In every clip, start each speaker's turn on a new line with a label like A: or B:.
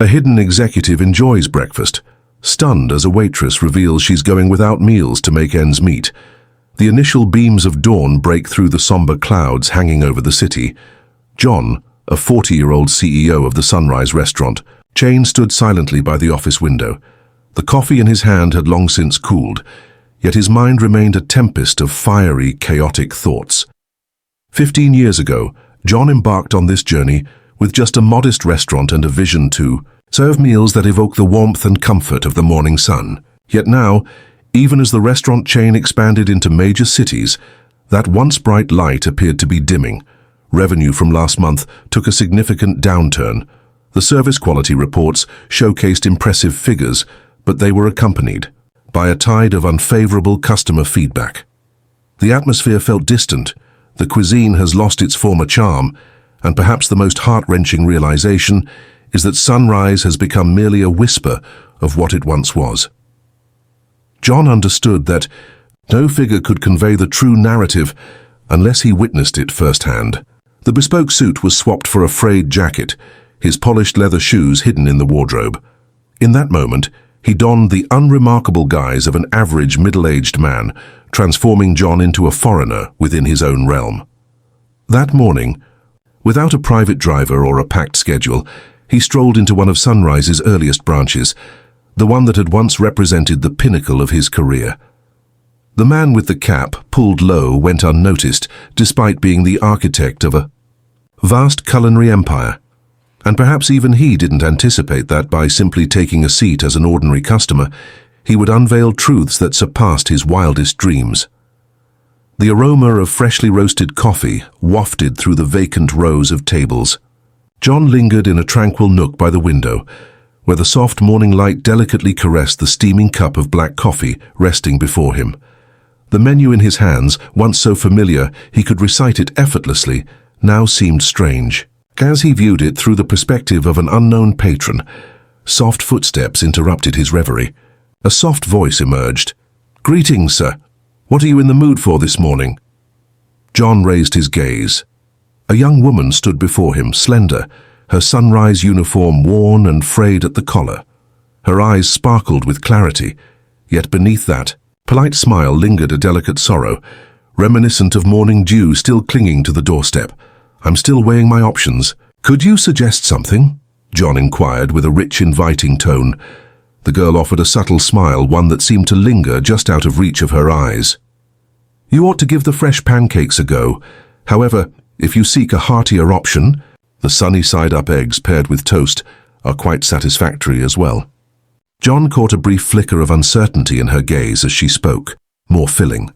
A: A hidden executive enjoys breakfast, stunned as a waitress reveals she's going without meals to make ends meet. The initial beams of dawn break through the somber clouds hanging over the city. John, a 40-year-old CEO of the Sunrise restaurant chain, stood silently by the office window. The coffee in his hand had long since cooled, yet his mind remained a tempest of fiery, chaotic thoughts. 15 years ago, John embarked on this journey with just a modest restaurant and a vision to serve meals that evoke the warmth and comfort of the morning sun. Yet now, even as the restaurant chain expanded into major cities, that once bright light appeared to be dimming. Revenue from last month took a significant downturn. The service quality reports showcased impressive figures, but they were accompanied by a tide of unfavorable customer feedback. The atmosphere felt distant, the cuisine has lost its former charm, and perhaps the most heart-wrenching realization is that Sunrise has become merely a whisper of what it once was. John understood that no figure could convey the true narrative unless he witnessed it firsthand. The bespoke suit was swapped for a frayed jacket, his polished leather shoes hidden in the wardrobe. In that moment, he donned the unremarkable guise of an average middle-aged man, transforming John into a foreigner within his own realm. That morning, without a private driver or a packed schedule, he strolled into one of Sunrise's earliest branches, the one that had once represented the pinnacle of his career. The man with the cap, pulled low, went unnoticed, despite being the architect of a vast culinary empire. And perhaps even he didn't anticipate that by simply taking a seat as an ordinary customer, he would unveil truths that surpassed his wildest dreams. The aroma of freshly roasted coffee wafted through the vacant rows of tables. John lingered in a tranquil nook by the window, where the soft morning light delicately caressed the steaming cup of black coffee resting before him. The menu in his hands, once so familiar he could recite it effortlessly, now seemed strange. As he viewed it through the perspective of an unknown patron, soft footsteps interrupted his reverie. A soft voice emerged. "Greetings, sir. What are you in the mood for this morning?" John raised his gaze. A young woman stood before him, slender, her Sunrise uniform worn and frayed at the collar. Her eyes sparkled with clarity, yet beneath that polite smile lingered a delicate sorrow, reminiscent of morning dew still clinging to the doorstep. "I'm still weighing my options. Could you suggest something?" John inquired with a rich, inviting tone. The girl offered a subtle smile, one that seemed to linger just out of reach of her eyes. "You ought to give the fresh pancakes a go. However, if you seek a heartier option, the sunny side-up eggs paired with toast are quite satisfactory as well." John caught a brief flicker of uncertainty in her gaze as she spoke, more filling.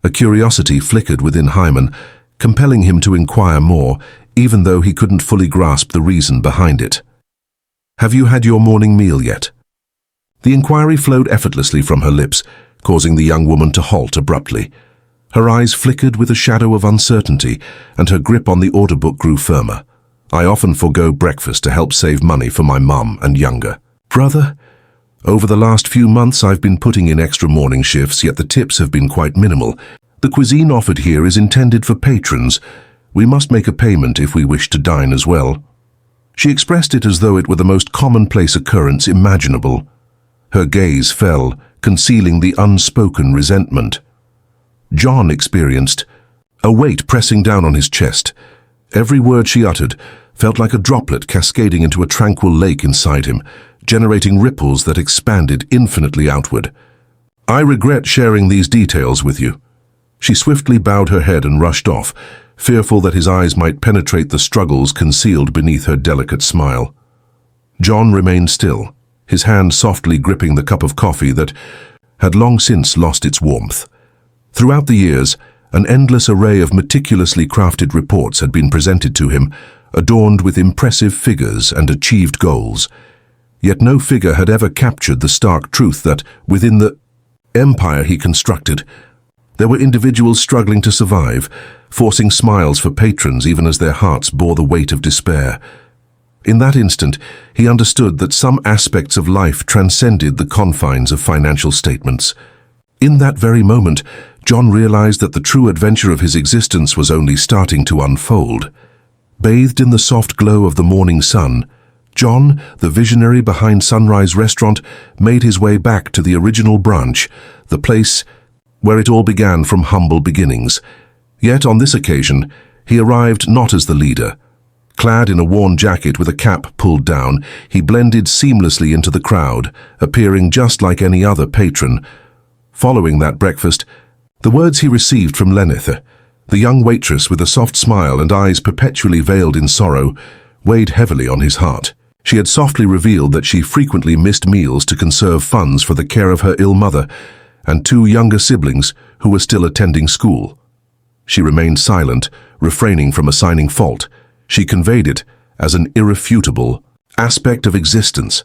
A: A curiosity flickered within Hyman, compelling him to inquire more, even though he couldn't fully grasp the reason behind it. "Have you had your morning meal yet?" The inquiry flowed effortlessly from her lips, causing the young woman to halt abruptly. Her eyes flickered with a shadow of uncertainty, and her grip on the order book grew firmer. "I often forgo breakfast to help save money for my mum and younger brother. Over the last few months I've been putting in extra morning shifts, yet the tips have been quite minimal. The cuisine offered here is intended for patrons. We must make a payment if we wish to dine as well." She expressed it as though it were the most commonplace occurrence imaginable. Her gaze fell, concealing the unspoken resentment. John experienced a weight pressing down on his chest. Every word she uttered felt like a droplet cascading into a tranquil lake inside him, generating ripples that expanded infinitely outward. "I regret sharing these details with you." She swiftly bowed her head and rushed off, fearful that his eyes might penetrate the struggles concealed beneath her delicate smile. John remained still, his hand softly gripping the cup of coffee that had long since lost its warmth. Throughout the years, an endless array of meticulously crafted reports had been presented to him, adorned with impressive figures and achieved goals. Yet no figure had ever captured the stark truth that, within the empire he constructed, there were individuals struggling to survive, forcing smiles for patrons even as their hearts bore the weight of despair. In that instant, he understood that some aspects of life transcended the confines of financial statements. In that very moment, John realized that the true adventure of his existence was only starting to unfold. Bathed in the soft glow of the morning sun, John, the visionary behind Sunrise Restaurant, made his way back to the original branch, the place where it all began from humble beginnings. Yet on this occasion, he arrived not as the leader. Clad in a worn jacket with a cap pulled down, he blended seamlessly into the crowd, appearing just like any other patron. Following that breakfast, the words he received from Lenith, the young waitress with a soft smile and eyes perpetually veiled in sorrow, weighed heavily on his heart. She had softly revealed that she frequently missed meals to conserve funds for the care of her ill mother and two younger siblings who were still attending school. She remained silent, refraining from assigning fault. She conveyed it as an irrefutable aspect of existence.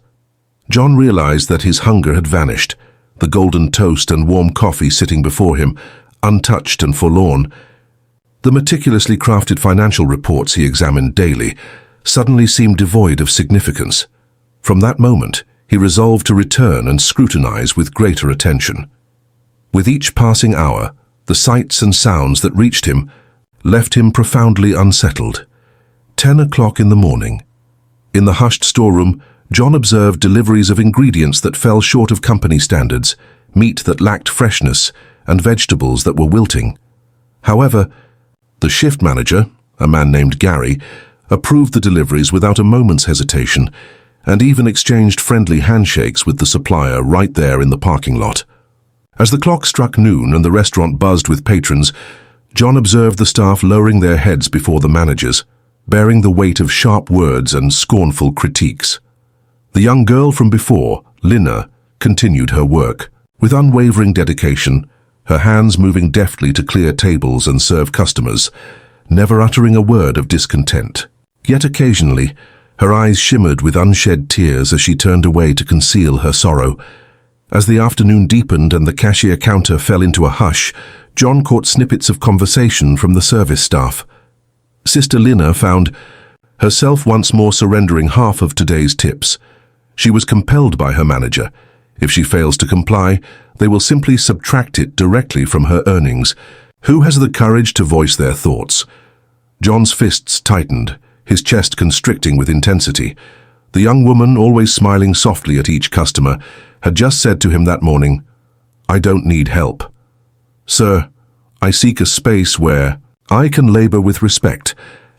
A: John realized that his hunger had vanished, the golden toast and warm coffee sitting before him, untouched and forlorn. The meticulously crafted financial reports he examined daily suddenly seemed devoid of significance. From that moment, he resolved to return and scrutinize with greater attention. With each passing hour, the sights and sounds that reached him left him profoundly unsettled. 10 o'clock in the morning. In the hushed storeroom, John observed deliveries of ingredients that fell short of company standards, meat that lacked freshness, and vegetables that were wilting. However, the shift manager, a man named Gary, approved the deliveries without a moment's hesitation, and even exchanged friendly handshakes with the supplier right there in the parking lot. As the clock struck noon and the restaurant buzzed with patrons, John observed the staff lowering their heads before the managers, bearing the weight of sharp words and scornful critiques. The young girl from before, Lina, continued her work. With unwavering dedication, her hands moving deftly to clear tables and serve customers, never uttering a word of discontent. Yet occasionally, her eyes shimmered with unshed tears as she turned away to conceal her sorrow. As the afternoon deepened and the cashier counter fell into a hush, John caught snippets of conversation from the service staff. Sister Lina found herself once more surrendering half of today's tips. She was compelled by her manager. If she fails to comply, they will simply subtract it directly from her earnings. Who has the courage to voice their thoughts? John's fists tightened, his chest constricting with intensity. The young woman, always smiling softly at each customer, had just said to him that morning, "I don't need help. Sir, I seek a space where I can labor with respect,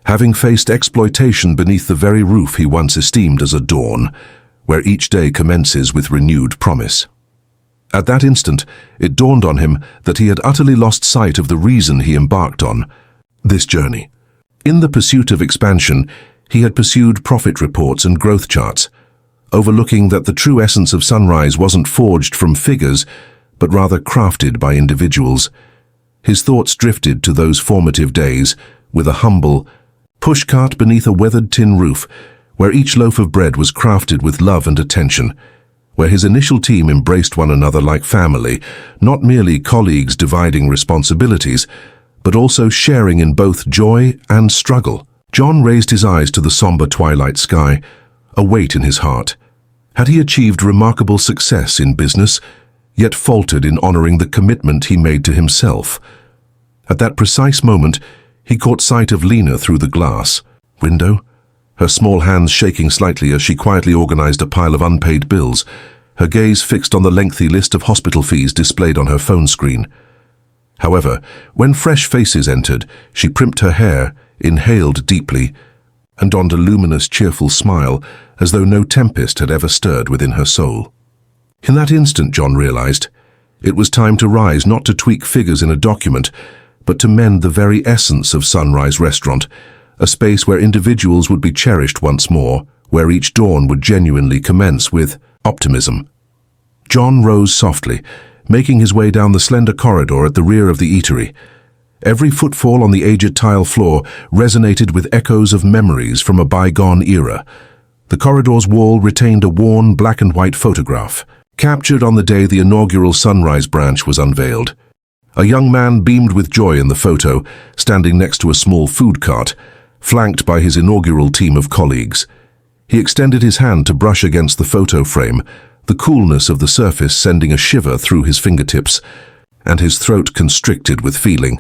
A: having faced exploitation beneath the very roof he once esteemed as a dawn, where each day commences with renewed promise." At that instant, it dawned on him that he had utterly lost sight of the reason he embarked on this journey. In the pursuit of expansion, he had pursued profit reports and growth charts, overlooking that the true essence of Sunrise wasn't forged from figures, but rather crafted by individuals. His thoughts drifted to those formative days, with a humble pushcart beneath a weathered tin roof, where each loaf of bread was crafted with love and attention, where his initial team embraced one another like family, not merely colleagues dividing responsibilities, but also sharing in both joy and struggle. John raised his eyes to the somber twilight sky, a weight in his heart. Had he achieved remarkable success in business, yet faltered in honoring the commitment he made to himself? At that precise moment, he caught sight of Lina through the glass window, her small hands shaking slightly as she quietly organized a pile of unpaid bills, her gaze fixed on the lengthy list of hospital fees displayed on her phone screen. However, when fresh faces entered, she primped her hair, inhaled deeply, and donned a luminous, cheerful smile, as though no tempest had ever stirred within her soul. In that instant, John realized, it was time to rise, not to tweak figures in a document, but to mend the very essence of Sunrise Restaurant, a space where individuals would be cherished once more, where each dawn would genuinely commence with optimism. John rose softly, making his way down the slender corridor at the rear of the eatery. Every footfall on the aged tile floor resonated with echoes of memories from a bygone era. The corridor's wall retained a worn black and white photograph, captured on the day the inaugural Sunrise branch was unveiled. A young man beamed with joy in the photo, standing next to a small food cart, flanked by his inaugural team of colleagues. He extended his hand to brush against the photo frame, the coolness of the surface sending a shiver through his fingertips, and his throat constricted with feeling.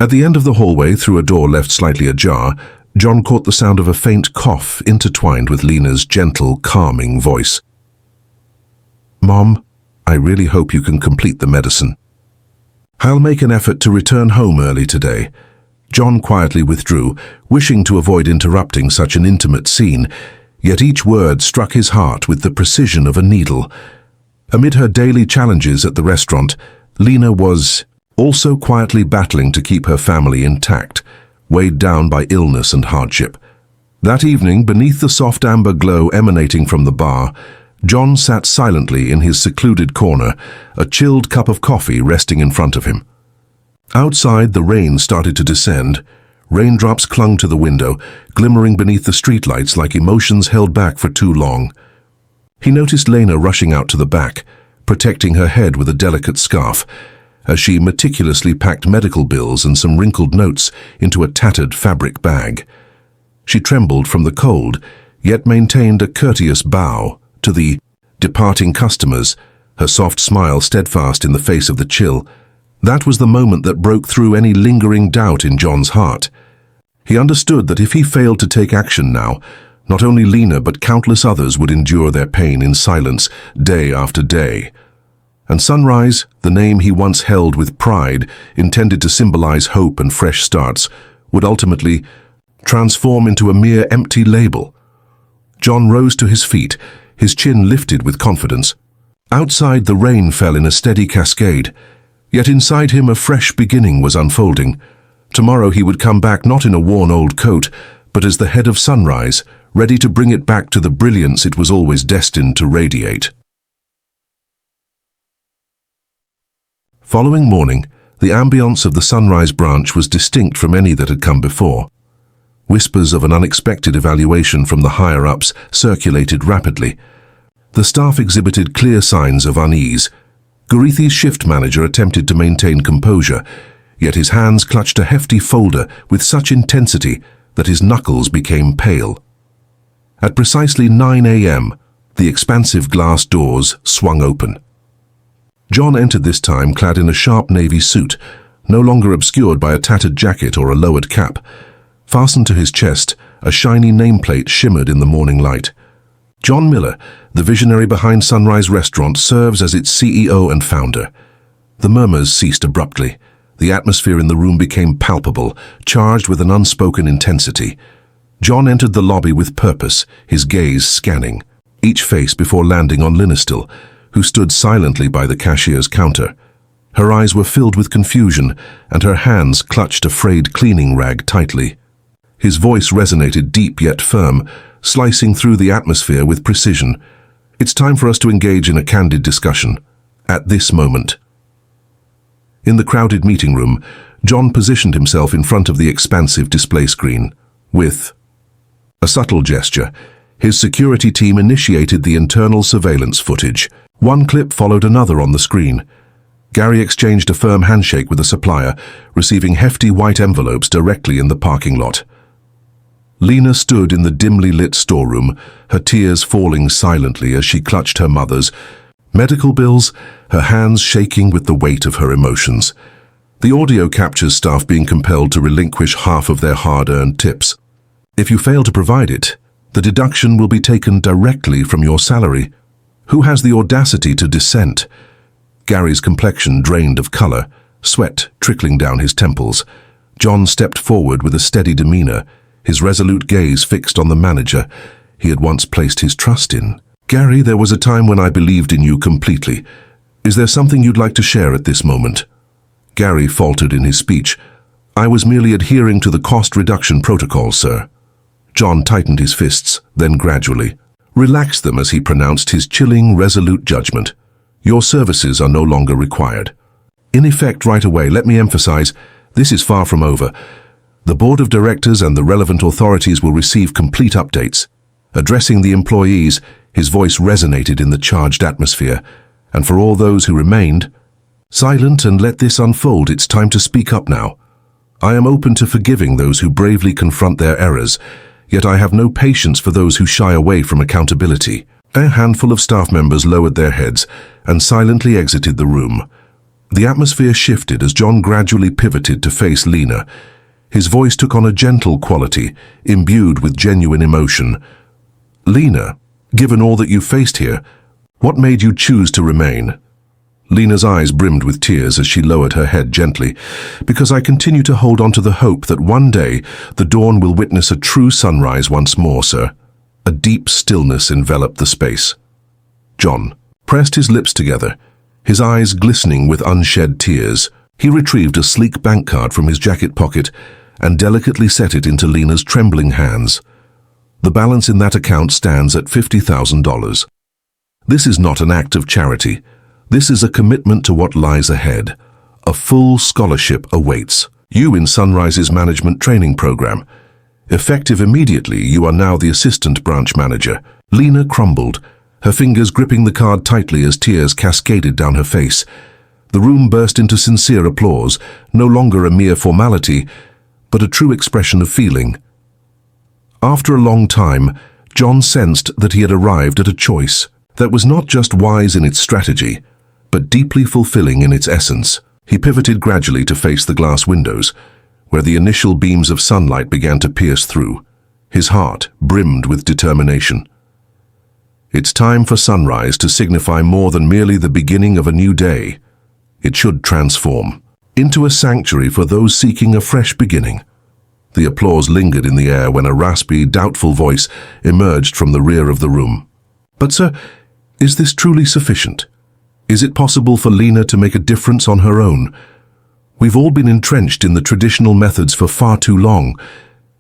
A: At the end of the hallway, through a door left slightly ajar, John caught the sound of a faint cough intertwined with Lena's gentle, calming voice. "Mom, I really hope you can complete the medicine. I'll make an effort to return home early today." John quietly withdrew, wishing to avoid interrupting such an intimate scene, yet each word struck his heart with the precision of a needle. Amid her daily challenges at the restaurant, Lena was also quietly battling to keep her family intact, weighed down by illness and hardship. That evening, beneath the soft amber glow emanating from the bar, John sat silently in his secluded corner, a chilled cup of coffee resting in front of him. Outside, the rain started to descend. Raindrops clung to the window, glimmering beneath the streetlights like emotions held back for too long. He noticed Lena rushing out to the back, protecting her head with a delicate scarf, as she meticulously packed medical bills and some wrinkled notes into a tattered fabric bag. She trembled from the cold, yet maintained a courteous bow to the departing customers, her soft smile steadfast in the face of the chill. That was the moment that broke through any lingering doubt in John's heart. He understood that if he failed to take action now, not only Lena but countless others would endure their pain in silence day after day. And Sunrise, the name he once held with pride, intended to symbolize hope and fresh starts, would ultimately transform into a mere empty label. John rose to his feet, his chin lifted with confidence. Outside, the rain fell in a steady cascade, yet inside him a fresh beginning was unfolding. Tomorrow he would come back not in a worn old coat, but as the head of Sunrise, ready to bring it back to the brilliance it was always destined to radiate. Following morning, the ambience of the Sunrise branch was distinct from any that had come before. Whispers of an unexpected evaluation from the higher-ups circulated rapidly. The staff exhibited clear signs of unease. Gurithi's shift manager attempted to maintain composure, yet his hands clutched a hefty folder with such intensity that his knuckles became pale. At precisely 9 a.m., the expansive glass doors swung open. John entered this time clad in a sharp navy suit, no longer obscured by a tattered jacket or a lowered cap. Fastened to his chest, a shiny nameplate shimmered in the morning light. John Miller, the visionary behind Sunrise Restaurant, serves as its CEO and founder. The murmurs ceased abruptly. The atmosphere in the room became palpable, charged with an unspoken intensity. John entered the lobby with purpose, his gaze scanning each face before landing on Linestill, who stood silently by the cashier's counter. Her eyes were filled with confusion, and her hands clutched a frayed cleaning rag tightly. His voice resonated deep yet firm, slicing through the atmosphere with precision. "It's time for us to engage in a candid discussion. At this moment." In the crowded meeting room, John positioned himself in front of the expansive display screen. With a subtle gesture, his security team initiated the internal surveillance footage. One clip followed another on the screen. Gary exchanged a firm handshake with a supplier, receiving hefty white envelopes directly in the parking lot. Lena stood in the dimly lit storeroom, her tears falling silently as she clutched her mother's medical bills, her hands shaking with the weight of her emotions. The audio captures staff being compelled to relinquish half of their hard-earned tips. If you fail to provide it, the deduction will be taken directly from your salary. Who has the audacity to dissent? Gary's complexion drained of color, sweat trickling down his temples. John stepped forward with a steady demeanor, his resolute gaze fixed on the manager he had once placed his trust in. "Gary, there was a time when I believed in you completely. Is there something you'd like to share at this moment?" Gary faltered in his speech. "I was merely adhering to the cost reduction protocol, sir." John tightened his fists, then gradually relaxed them as he pronounced his chilling, resolute judgment. "Your services are no longer required." In effect, right away, let me emphasize, this is far from over. The board of directors and the relevant authorities will receive complete updates. Addressing the employees, his voice resonated in the charged atmosphere. And for all those who remained, silent and let this unfold, it's time to speak up now. I am open to forgiving those who bravely confront their errors, yet I have no patience for those who shy away from accountability. A handful of staff members lowered their heads and silently exited the room. The atmosphere shifted as John gradually pivoted to face Lena. His voice took on a gentle quality, imbued with genuine emotion. "Lena, given all that you faced here, what made you choose to remain?" Lena's eyes brimmed with tears as she lowered her head gently. "Because I continue to hold on to the hope that one day the dawn will witness a true sunrise once more, sir." A deep stillness enveloped the space. John pressed his lips together, his eyes glistening with unshed tears. He retrieved a sleek bank card from his jacket pocket and delicately set it into Lena's trembling hands. "The balance in that account stands at $50,000. This is not an act of charity. This is a commitment to what lies ahead. A full scholarship awaits you in Sunrise's management training program. Effective immediately, you are now the assistant branch manager." Lena crumbled, her fingers gripping the card tightly as tears cascaded down her face. The room burst into sincere applause, no longer a mere formality, but a true expression of feeling. After a long time, John sensed that he had arrived at a choice that was not just wise in its strategy, but deeply fulfilling in its essence. He pivoted gradually to face the glass windows, where the initial beams of sunlight began to pierce through. His heart brimmed with determination. It's time for sunrise to signify more than merely the beginning of a new day. It should transform into a sanctuary for those seeking a fresh beginning. The applause lingered in the air when a raspy, doubtful voice emerged from the rear of the room. "But sir, is this truly sufficient? Is it possible for Lena to make a difference on her own? We've all been entrenched in the traditional methods for far too long.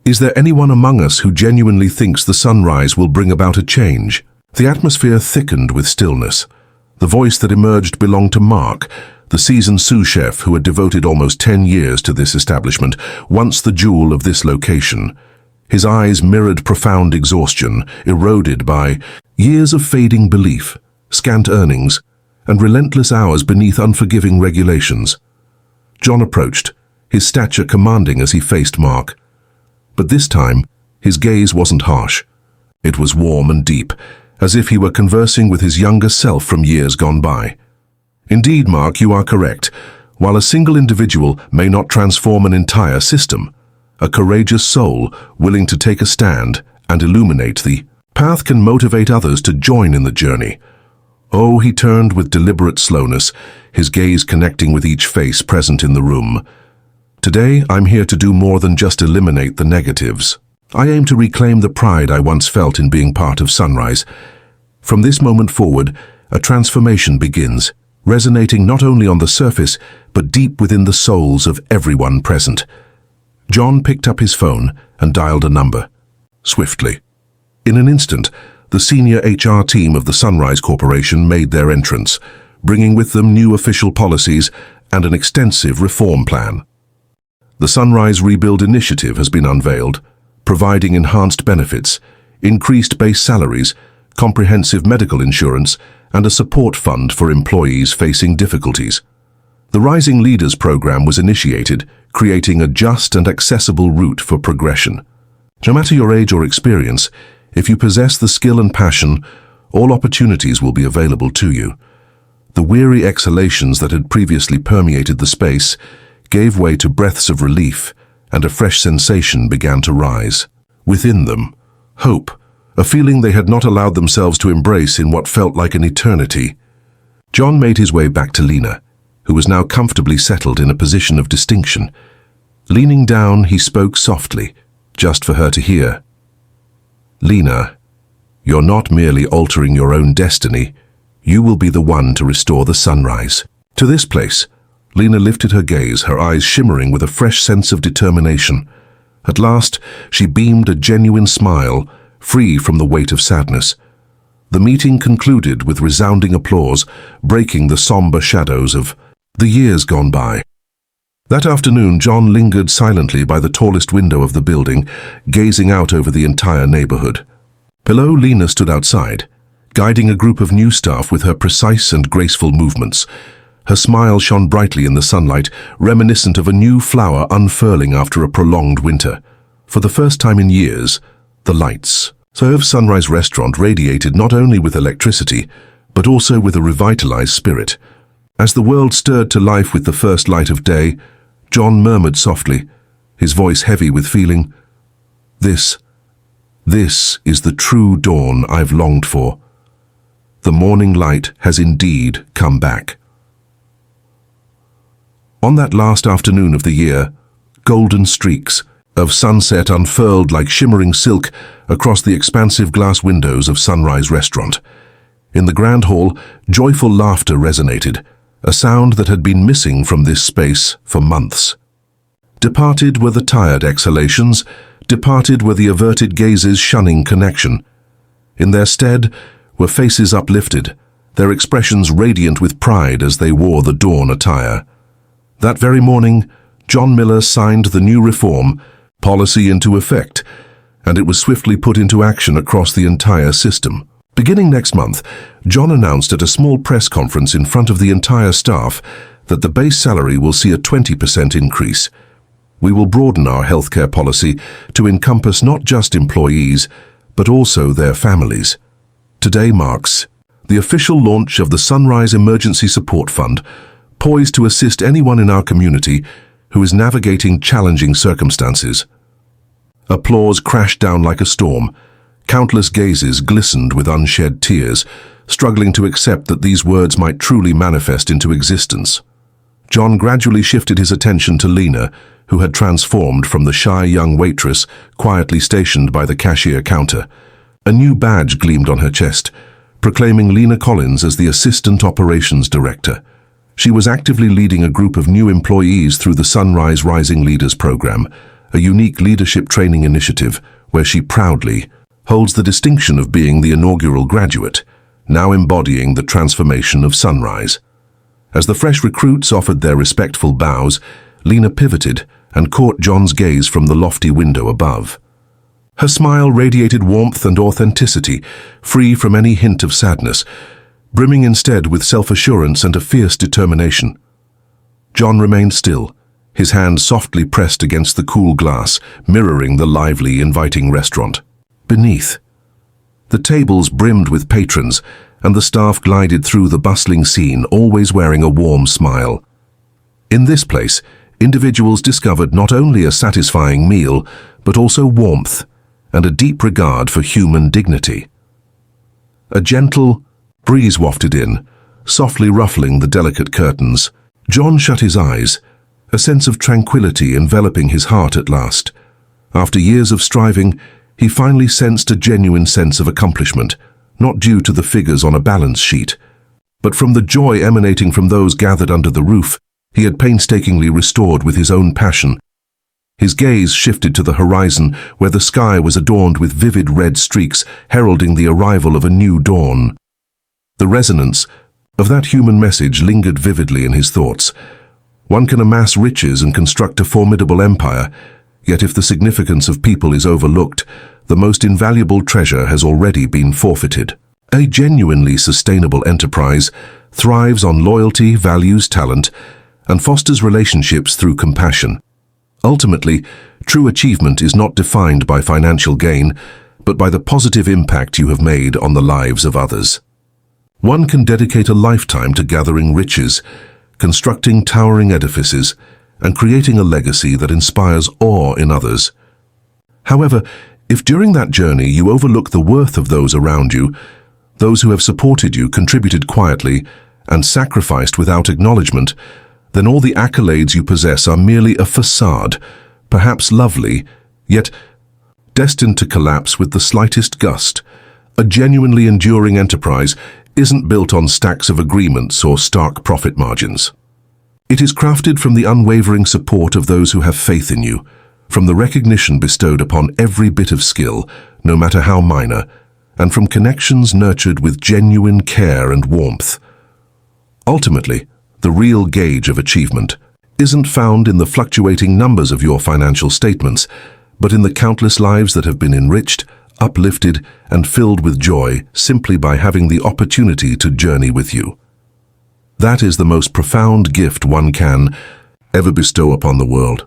A: Is there anyone among us who genuinely thinks the sunrise will bring about a change?" The atmosphere thickened with stillness. The voice that emerged belonged to Mark, the seasoned sous chef who had devoted almost 10 years to this establishment, once the jewel of this location. His eyes mirrored profound exhaustion, eroded by years of fading belief, scant earnings, and relentless hours beneath unforgiving regulations. John approached, his stature commanding as he faced Mark. But this time, his gaze wasn't harsh. It was warm and deep, as if he were conversing with his younger self from years gone by. "Indeed, Mark, you are correct. While a single individual may not transform an entire system, a courageous soul willing to take a stand and illuminate the path can motivate others to join in the journey." Oh, he turned with deliberate slowness, his gaze connecting with each face present in the room. "Today, I'm here to do more than just eliminate the negatives. I aim to reclaim the pride I once felt in being part of Sunrise. From this moment forward, a transformation begins, resonating not only on the surface, but deep within the souls of everyone present." John picked up his phone and dialed a number. Swiftly. In an instant, the senior HR team of the Sunrise Corporation made their entrance, bringing with them new official policies and an extensive reform plan. The Sunrise Rebuild Initiative has been unveiled, providing enhanced benefits, increased base salaries, comprehensive medical insurance, and a support fund for employees facing difficulties. The Rising Leaders program was initiated, creating a just and accessible route for progression. No matter your age or experience, if you possess the skill and passion, all opportunities will be available to you. The weary exhalations that had previously permeated the space gave way to breaths of relief, and a fresh sensation began to rise. Within them, hope, a feeling they had not allowed themselves to embrace in what felt like an eternity. John made his way back to Lena, who was now comfortably settled in a position of distinction. Leaning down, he spoke softly, just for her to hear. "Lena, you're not merely altering your own destiny. You will be the one to restore the sunrise." To this place, Lena lifted her gaze, her eyes shimmering with a fresh sense of determination. At last, she beamed a genuine smile, free from the weight of sadness. The meeting concluded with resounding applause, breaking the somber shadows of the years gone by. That afternoon, John lingered silently by the tallest window of the building, gazing out over the entire neighborhood. Below, Lena stood outside, guiding a group of new staff with her precise and graceful movements. Her smile shone brightly in the sunlight, reminiscent of a new flower unfurling after a prolonged winter. For the first time in years, the lights. Serve Sunrise Restaurant radiated not only with electricity, but also with a revitalized spirit. As the world stirred to life with the first light of day, John murmured softly, his voice heavy with feeling. This is the true dawn I've longed for. The morning light has indeed come back. On that last afternoon of the year, golden streaks of sunset unfurled like shimmering silk across the expansive glass windows of Sunrise Restaurant. In the grand hall, joyful laughter resonated, a sound that had been missing from this space for months. Departed were the tired exhalations, departed were the averted gazes shunning connection. In their stead were faces uplifted, their expressions radiant with pride as they wore the dawn attire. That very morning, John Miller signed the new reform policy into effect, and it was swiftly put into action across the entire system. Beginning next month, John announced at a small press conference in front of the entire staff that the base salary will see a 20% increase. We will broaden our healthcare policy to encompass not just employees, but also their families. Today marks the official launch of the Sunrise Emergency Support Fund, poised to assist anyone in our community who is navigating challenging circumstances. Applause crashed down like a storm. Countless gazes glistened with unshed tears, struggling to accept that these words might truly manifest into existence. John gradually shifted his attention to Lena, who had transformed from the shy young waitress quietly stationed by the cashier counter. A new badge gleamed on her chest, proclaiming Lena Collins as the Assistant Operations Director. She was actively leading a group of new employees through the Sunrise Rising Leaders Program, a unique leadership training initiative where she proudly holds the distinction of being the inaugural graduate, now embodying the transformation of Sunrise. As the fresh recruits offered their respectful bows, Lena pivoted and caught John's gaze from the lofty window above. Her smile radiated warmth and authenticity, free from any hint of sadness, brimming instead with self-assurance and a fierce determination. John remained still, his hand softly pressed against the cool glass, mirroring the lively, inviting restaurant. Beneath, the tables brimmed with patrons, and the staff glided through the bustling scene, always wearing a warm smile. In this place, individuals discovered not only a satisfying meal, but also warmth and a deep regard for human dignity. A gentle breeze wafted in, softly ruffling the delicate curtains. John shut his eyes, a sense of tranquility enveloping his heart at last. After years of striving, he finally sensed a genuine sense of accomplishment, not due to the figures on a balance sheet, but from the joy emanating from those gathered under the roof he had painstakingly restored with his own passion. His gaze shifted to the horizon, where the sky was adorned with vivid red streaks heralding the arrival of a new dawn. The resonance of that human message lingered vividly in his thoughts. One can amass riches and construct a formidable empire, yet if the significance of people is overlooked, the most invaluable treasure has already been forfeited. A genuinely sustainable enterprise thrives on loyalty, values talent, and fosters relationships through compassion. Ultimately, true achievement is not defined by financial gain, but by the positive impact you have made on the lives of others. One can dedicate a lifetime to gathering riches, constructing towering edifices, and creating a legacy that inspires awe in others. However, if during that journey you overlook the worth of those around you, those who have supported you, contributed quietly, and sacrificed without acknowledgement, then all the accolades you possess are merely a facade, perhaps lovely, yet destined to collapse with the slightest gust. A genuinely enduring enterprise isn't built on stacks of agreements or stark profit margins. It is crafted from the unwavering support of those who have faith in you, from the recognition bestowed upon every bit of skill, no matter how minor, and from connections nurtured with genuine care and warmth. Ultimately, the real gauge of achievement isn't found in the fluctuating numbers of your financial statements, but in the countless lives that have been enriched, uplifted, and filled with joy simply by having the opportunity to journey with you. That is the most profound gift one can ever bestow upon the world.